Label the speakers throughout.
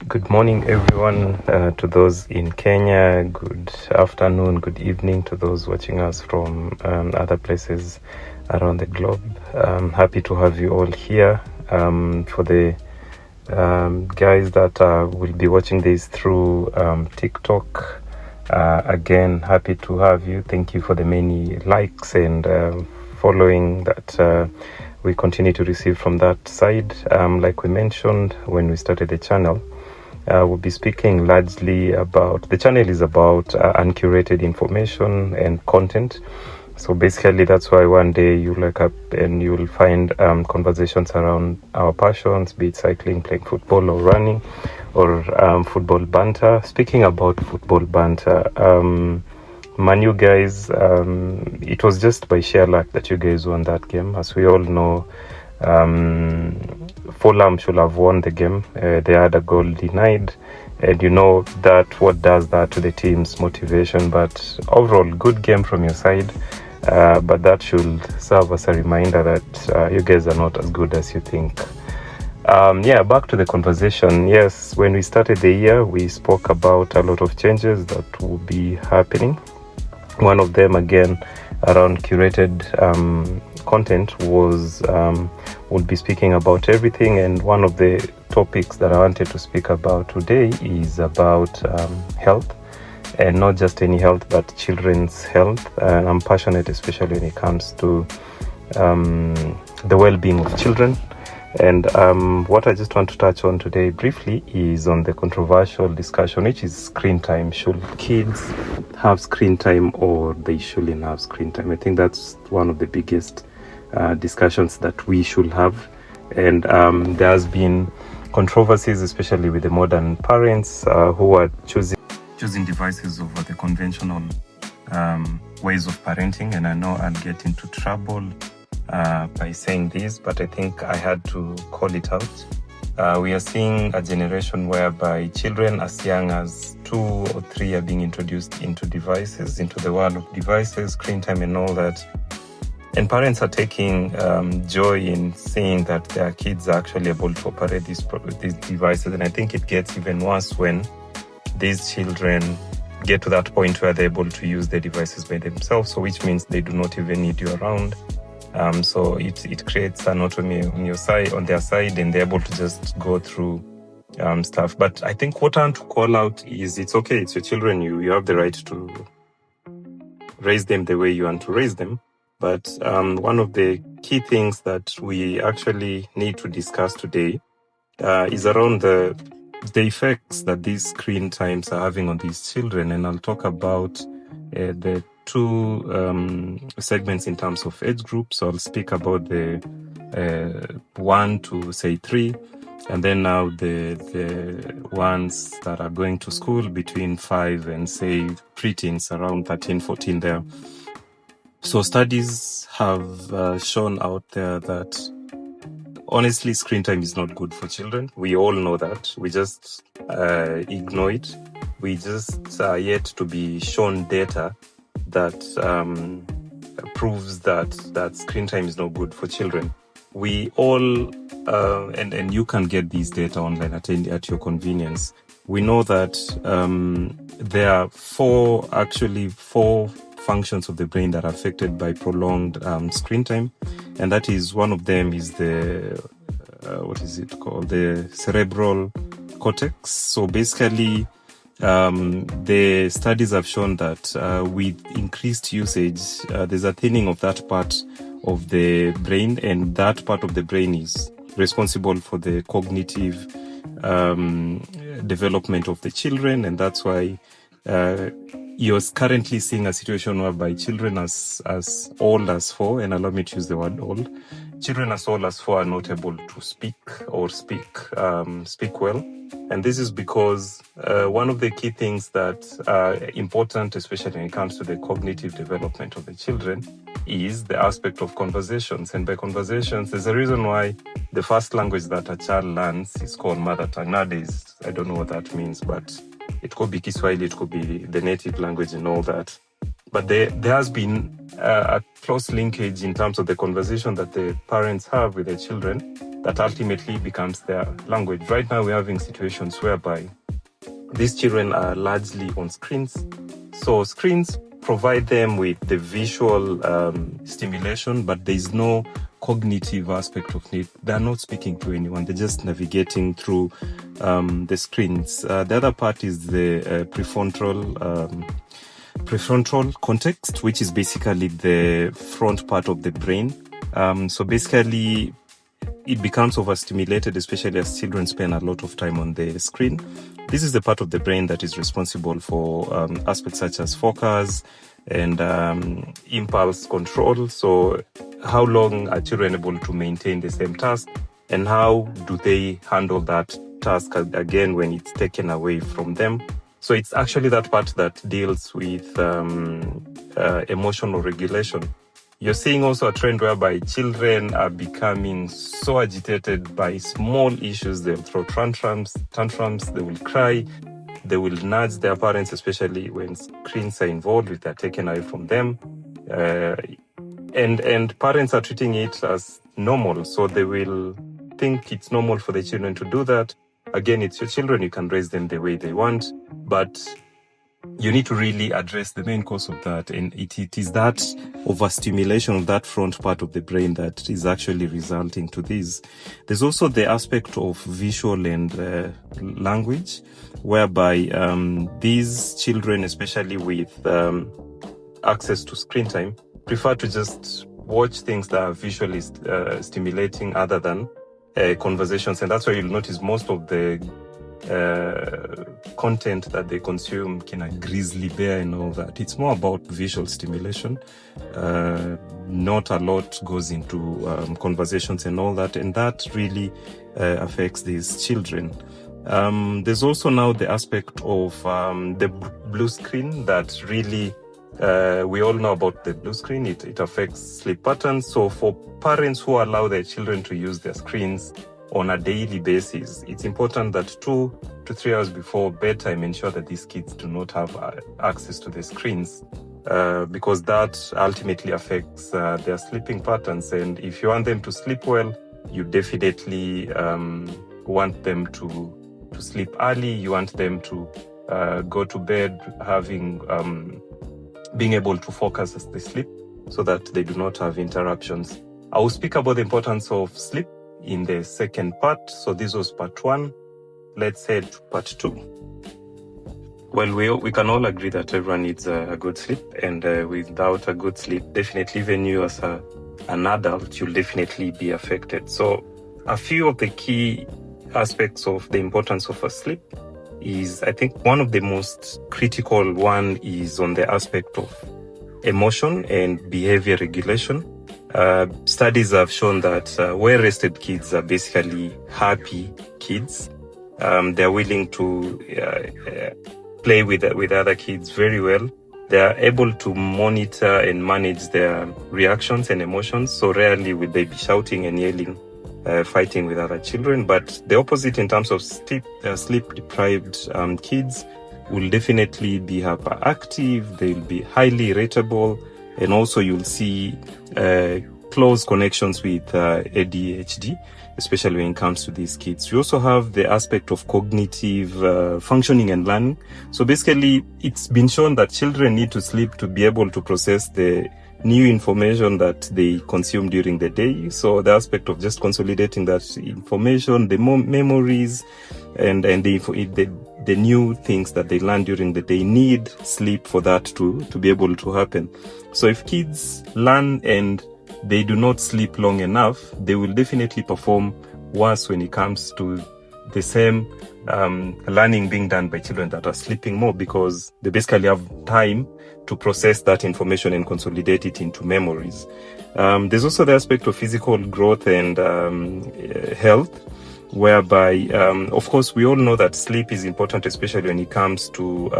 Speaker 1: Good morning, everyone, to those in Kenya. Good afternoon, good evening to those watching us from other places around the globe. Happy to have you all here. For the guys that will be watching this through TikTok, again, happy to have you. Thank you for the many likes and following that we continue to receive from that side. Like we mentioned when we started the channel, we'll be speaking largely about, the channel is about uncurated information and content. So basically that's why one day you wake up and you'll find conversations around our passions, be it cycling, playing football or running, or football banter. Speaking about football banter, Manu guys, it was just by sheer luck that you guys won that game. As we all know, Fulham should have won the game. They had a goal denied, and you know that what does that to the team's motivation. But overall, good game from your side. But that should serve as a reminder that you guys are not as good as you think. Back to the conversation. Yes, when we started the year, we spoke about a lot of changes that will be happening. One of them, again, around curated content was we'll be speaking about everything, and one of the topics that I wanted to speak about today is about health, and not just any health but children's health. And I'm passionate especially when it comes to the well-being of children. And what I just want to touch on today briefly is on the controversial discussion, which is screen time. Should kids have screen time or they shouldn't have screen time? I think that's one of the biggest discussions that we should have. And there has been controversies, especially with the modern parents who are choosing devices over the conventional ways of parenting. And I know I'll get into trouble by saying this, but I think I had to call it out. We are seeing a generation whereby children as young as 2 or 3 are being introduced into devices, into the world of devices, screen time and all that. And parents are taking joy in seeing that their kids are actually able to operate these devices. And I think it gets even worse when these children get to that point where they're able to use the devices by themselves, so which means they do not even need you around. So it creates an autonomy on your side, on their side, and they're able to just go through stuff. But I think what I want to call out is, it's okay, it's your children, you have the right to raise them the way you want to raise them. But one of the key things that we actually need to discuss today is around the effects that these screen times are having on these children. And I'll talk about the 2 segments in terms of age groups. So I'll speak about the 1 to say 3, and then now the ones that are going to school between 5 and say preteens around 13, 14 there. So studies have shown out there that honestly screen time is not good for children. We all know that. We just ignore it. We just are yet to be shown data that proves that screen time is not good for children. We all, and you can get these data online at your convenience. We know that there are 4 functions of the brain that are affected by prolonged screen time. And that is, one of them is the, the cerebral cortex. So basically, the studies have shown that with increased usage, there's a thinning of that part of the brain, and that part of the brain is responsible for the cognitive development of the children. And that's why you're currently seeing a situation whereby children as old as 4, and allow me to use the word old, children as old as 4 are not able to speak well. And this is because one of the key things that are important, especially when it comes to the cognitive development of the children, is the aspect of conversations. And by conversations, there's a reason why the first language that a child learns is called mother tongue. Nowadays, I don't know what that means, but it could be Kiswahili, it could be the native language and all that. But there has been a close linkage in terms of the conversation that the parents have with their children that ultimately becomes their language. Right now, we're having situations whereby these children are largely on screens. So screens provide them with the visual stimulation, but there's no cognitive aspect of it. They're not speaking to anyone. They're just navigating through the screens. The other part is the prefrontal context, which is basically the front part of the brain. So basically, it becomes overstimulated, especially as children spend a lot of time on the screen. This is the part of the brain that is responsible for aspects such as focus and impulse control. So how long are children able to maintain the same task, and how do they handle that task again when it's taken away from them? So it's actually that part that deals with emotional regulation. You're seeing also a trend whereby children are becoming so agitated by small issues. They'll throw tantrums, they will cry, they will nudge their parents, especially when screens are involved, if they're taken away from them. And parents are treating it as normal. So they will think it's normal for the children to do that. Again, it's your children, you can raise them the way they want, but you need to really address the main cause of that. And it is that overstimulation of that front part of the brain that is actually resulting to this. There's also the aspect of visual and language, whereby these children, especially with access to screen time, prefer to just watch things that are visually stimulating other than conversations. And that's why you'll notice most of the content that they consume, grizzly bear and all that, it's more about visual stimulation. Not a lot goes into conversations and all that, and that really affects these children. There's also now the aspect of the blue screen that really we all know about the blue screen. It affects sleep patterns. So for parents who allow their children to use their screens on a daily basis, it's important that 2 to 3 hours before bedtime, ensure that these kids do not have access to the screens, because that ultimately affects their sleeping patterns. And if you want them to sleep well, you definitely want them to sleep early. You want them to go to bed being able to focus as they sleep, so that they do not have interruptions. I will speak about the importance of sleep in the second part. So this was part 1. Let's head to part 2. Well, we can all agree that everyone needs a good sleep, and without a good sleep, definitely even you as an adult, you'll definitely be affected. So a few of the key aspects of the importance of a sleep is, I think one of the most critical one is on the aspect of emotion and behavior regulation. Studies have shown that well-rested kids are basically happy kids. They're willing to play with other kids very well. They are able to monitor and manage their reactions and emotions. So rarely will they be shouting and yelling, fighting with other children. But the opposite in terms of sleep-deprived kids will definitely be hyperactive. They'll be highly irritable. And also you'll see close connections with ADHD, especially when it comes to these kids. We also have the aspect of cognitive functioning and learning. So basically, it's been shown that children need to sleep to be able to process the new information that they consume during the day. So the aspect of just consolidating that information, the memories, and the new things that they learn during the day need sleep for that to be able to happen. So if kids learn and they do not sleep long enough, they will definitely perform worse when it comes to the same learning being done by children that are sleeping more, because they basically have time to process that information and consolidate it into memories. There's also the aspect of physical growth and health, whereby, of course, we all know that sleep is important, especially when it comes to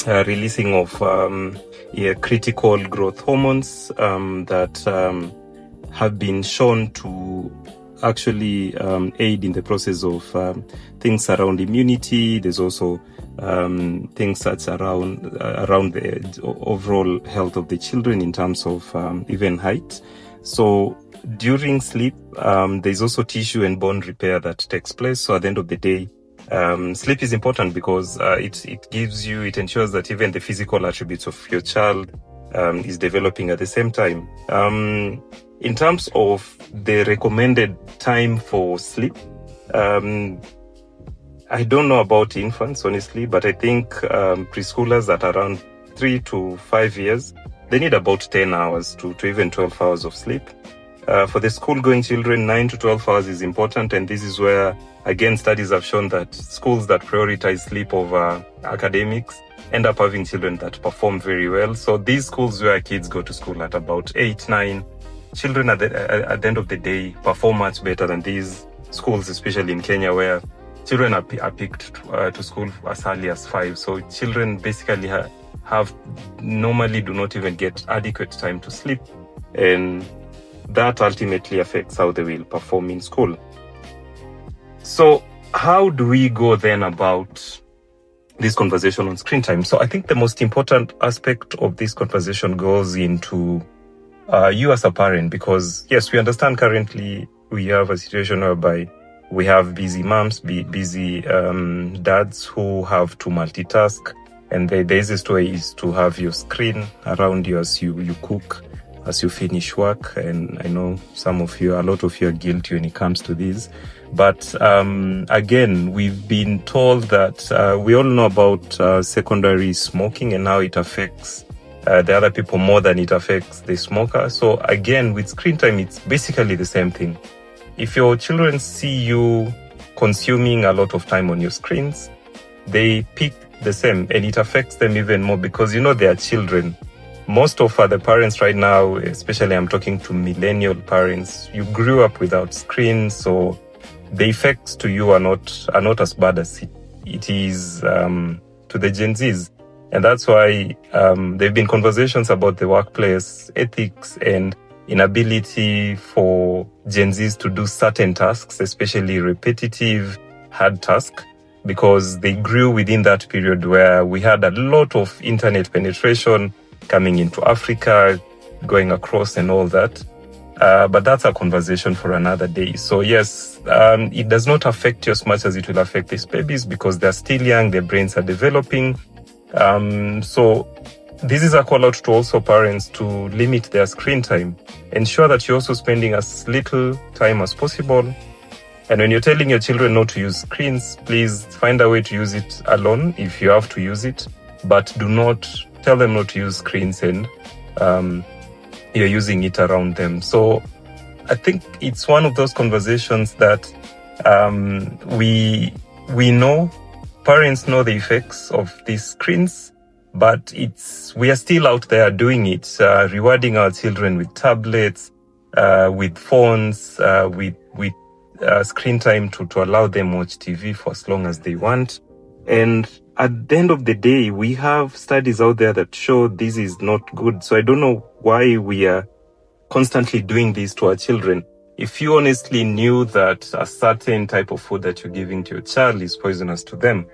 Speaker 1: releasing of critical growth hormones that have been shown to actually aid in the process of things around immunity. There's also things that's around the overall health of the children in terms of even height. So during sleep, there's also tissue and bone repair that takes place. So at the end of the day, sleep is important because it ensures that even the physical attributes of your child is developing at the same time. In terms of the recommended time for sleep, I don't know about infants, honestly, but I think preschoolers at around 3 to 5 years, they need about 10 hours to even 12 hours of sleep. For the school-going children, 9 to 12 hours is important, and this is where, again, studies have shown that schools that prioritize sleep over academics end up having children that perform very well. So these schools where kids go to school at about 8, 9, children at the end of the day perform much better than these schools, especially in Kenya, where children are picked to school as early as 5. So children basically normally do not even get adequate time to sleep, and that ultimately affects how they will perform in school. So how do we go then about this conversation on screen time? So I think the most important aspect of this conversation goes into you as a parent, because yes, we understand currently we have a situation whereby we have busy moms, busy dads who have to multitask, and the easiest way is to have your screen around you as you cook, as you finish work. And I know a lot of you are guilty when it comes to this. But again, we've been told that we all know about secondary smoking and how it affects the other people more than it affects the smoker. So again, with screen time, it's basically the same thing. If your children see you consuming a lot of time on your screens, they pick the same, and it affects them even more because, they are children. Most of the parents right now, especially I'm talking to millennial parents, you grew up without screens, so the effects to you are not as bad as it is to the Gen Zs. And that's why there have been conversations about the workplace ethics and inability for Gen Zs to do certain tasks, especially repetitive, hard tasks, because they grew within that period where we had a lot of internet penetration coming into Africa, going across and all that. But that's a conversation for another day. So yes, it does not affect you as much as it will affect these babies because they're still young, their brains are developing. So this is a call out to also parents to limit their screen time. Ensure that you're also spending as little time as possible. And when you're telling your children not to use screens, please find a way to use it alone if you have to use it. But do not tell them not to use screens and you're using it around them. So I think it's one of those conversations that we know, parents know the effects of these screens, but we are still out there doing it, rewarding our children with tablets, with phones, with screen time to allow them watch TV for as long as they want. And at the end of the day, we have studies out there that show this is not good. So I don't know why we are constantly doing this to our children. If you honestly knew that a certain type of food that you're giving to your child is poisonous to them,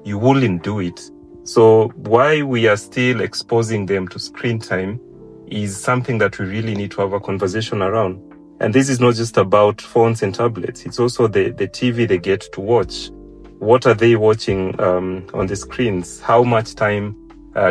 Speaker 1: you wouldn't do it. So why we are still exposing them to screen time is something that we really need to have a conversation around. And this is not just about phones and tablets. It's also the TV they get to watch. What are they watching on the screens? How much time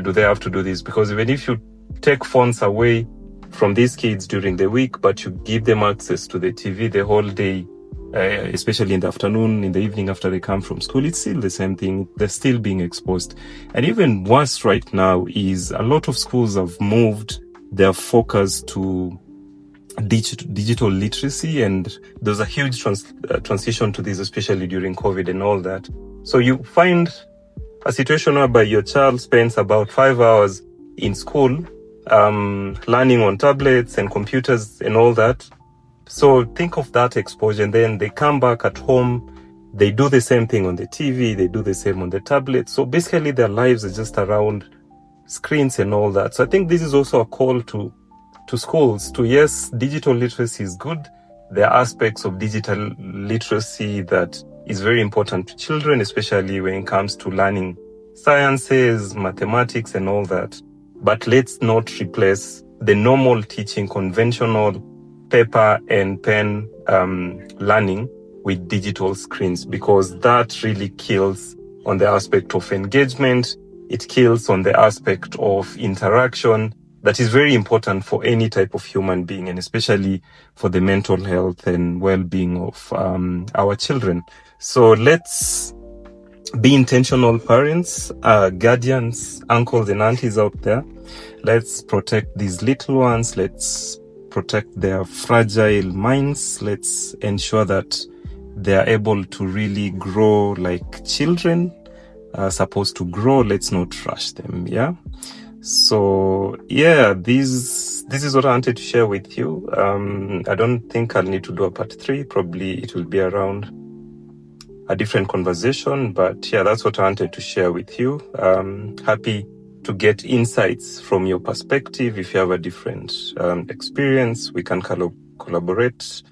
Speaker 1: do they have to do this? Because even if you take phones away from these kids during the week, but you give them access to the TV the whole day, especially in the afternoon, in the evening after they come from school, it's still the same thing. They're still being exposed. And even worse right now is a lot of schools have moved their focus to digital literacy, and there's a huge transition to this, especially during COVID and all that. So you find a situation whereby your child spends about 5 hours in school learning on tablets and computers and all that. So think of that exposure, and then they come back at home, they do the same thing on the TV, they do the same on the tablet. So basically their lives are just around screens and all that. So I think this is also a call to schools to, yes, digital literacy is good. There are aspects of digital literacy that is very important to children, especially when it comes to learning sciences, mathematics and all that. But let's not replace the normal teaching, conventional paper and pen learning with digital screens, because that really kills on the aspect of engagement. It kills on the aspect of interaction that is very important for any type of human being, and especially for the mental health and well-being of our children. So let's be intentional parents, guardians, uncles and aunties out there. Let's protect these little ones. Let's protect their fragile minds. Let's ensure that they are able to really grow like children are supposed to grow. Let's not rush them. Yeah. So yeah, this is what I wanted to share with you. I don't think I'll need to do a part 3. Probably it will be around a different conversation, but yeah, that's what I wanted to share with you. Happy to get insights from your perspective. If you have a different experience, we can collaborate.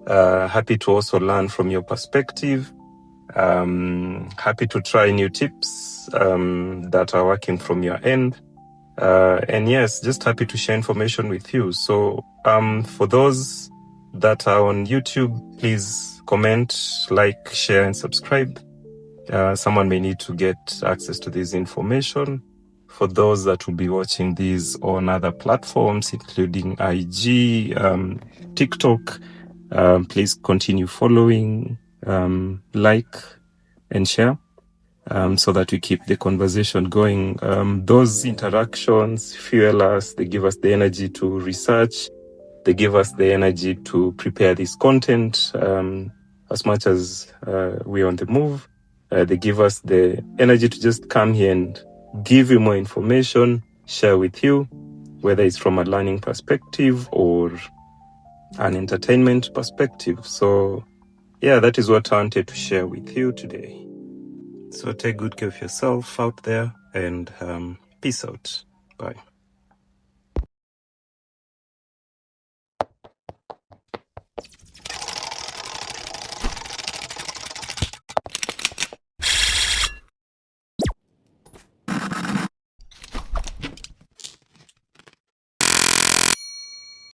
Speaker 1: Happy to also learn from your perspective. Happy to try new tips that are working from your end. And yes, just happy to share information with you. So for those that are on YouTube, please comment, like, share, and subscribe. Someone may need to get access to this information. For those that will be watching these on other platforms, including IG, TikTok, please continue following, like, and share. So that we keep the conversation going. Those interactions fuel us. They give us the energy to research. They give us the energy to prepare this content as much as we're on the move. They give us the energy to just come here and give you more information, share with you, whether it's from a learning perspective or an entertainment perspective. So yeah, that is what I wanted to share with you today. So take good care of yourself out there, and peace out. Bye.